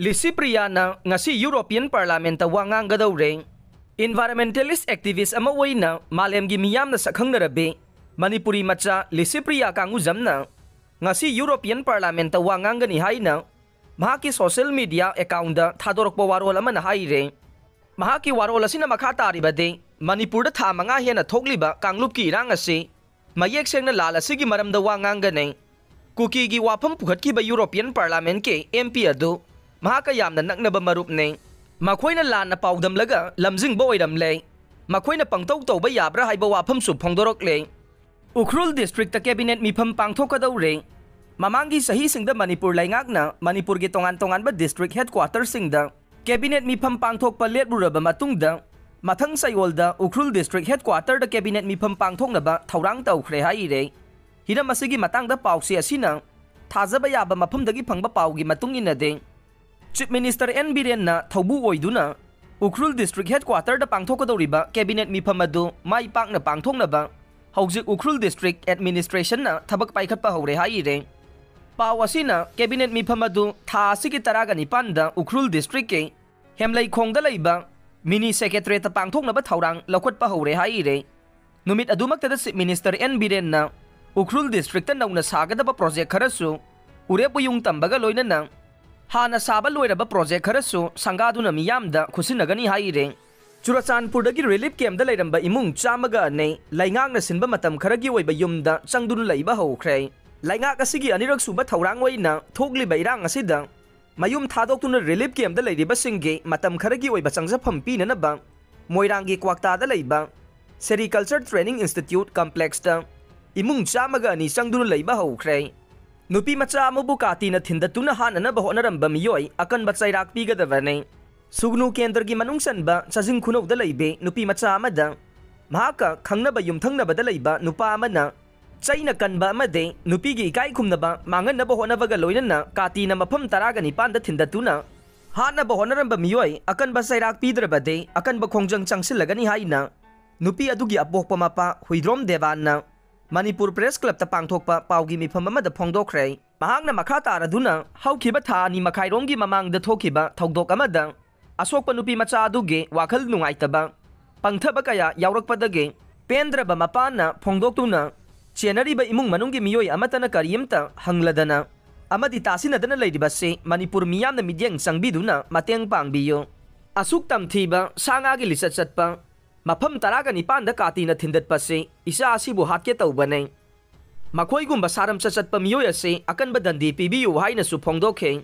Lisipriana ngasi European Parliament wa ngangadawre environmentalist activist ama oina malemgi miyamna sakhangnarabe Manipuri macha Lisipriya kanguzamna ngasi European Parliament wa ngangani haina mahaki social media account da thadorokpa warol amana haire mahaki warol asina makha taribade Manipur da tha manga hena thokliba kanglup ki irang ase mayek sengna lal asigi maramda wa ngangane kuki gi wafam pukhatki ba European Parliament ke MP adu mahaka yamna naknaba marup ne makoina lana paudam laga lamjing bo oidam le makoina pangtau tauba yabra haiba wafam su phongdorok le Ukhrul district ta cabinet mifam pangthokadaw re mamangi sahi singda Manipur laingakna Manipur gi tongan ba district headquarters singda cabinet mifam pangthokpa letruraba matungda mathang sayolda Ukhrul district headquarter da cabinet mifam pangthoknaba thaurang tawkhre haire hina masigi matangda pausi asina thajaba yaba mafamdagi phangba paugi matungina de Chief Minister N. Biren na thaubu oiduna Ukhrul District Headquarter da pangthokadoriba cabinet mifam adu mai pakna pangthoknaba hawjik Ukhrul District Administration na thabak paikhatpa hore haire paw asina cabinet mifam adu tha asigi taraga nipanda Ukhrul District ke hemlai khongda leiba mini secretary ta pangthoknaba thaurang lakhotpa hore haire numit adumakta da Chief Minister N. Biren na Ukhrul District ta nauna sagadaba project kharasu urepu yung tambaga loinana Hana saba loiraba project kharasu sangaduna miyamda khusinagani haire Churachandpurdagi relief camp da leiramba imung chamaga ne laingak na sinba matam kharagi oiba yumda changdun leiba hokre laingak asigi anirak suba thaurang oina thokliba irang asida mayum thadoktuna relief camp da leiriba singge matam kharagi oiba changjafam pinanaba moirangi kwakta da leiba Sericulture Training Institute complex da imung chamaga ni changdun leiba hokre Nupi macha amubu kati na thindatuna hanana ba honaramba miyoi akan ba chairak pigadabane sugnu kendra gi manungsan ba chajing khunau da leibe nupi macha amada mahaka khangnaba yumthangnaba da leiba nupa amana chaina kanba amade nupi gi kai khumnaba manganna ba honabaga loinana kati na mafam taraga ni panda thindatuna hana ba honaramba miyoi akan ba chairak pidrabade akan ba khongjang changsilagani haina nupi adugi apokpa mapa huidrom devanna Manipur Press Club ta pangthokpa paugi mifam amada phongdokre mahangna makha taraduna haukiba tha ni makhairomgi mamangda thokiba thogdok amada asokpa nupi macha aduge wakhal nungaitaba pangthaba kaya yaurakpadage pendraba mapana phongdoktuna chenariba imung manunggi miyoi amatana karimta hangladana amadi tasinadana leidibase Manipur miyamna midyang sangbiduna mateng pangbiyo asuk tamthiba sangagi lisat satpa Mafam taraga nipanda kati na thindat pa se isa asibu hatke tawbane Makoy gumba saram sasat pa miyoy ase akan ba dandi pibiyo hay na suphongdoke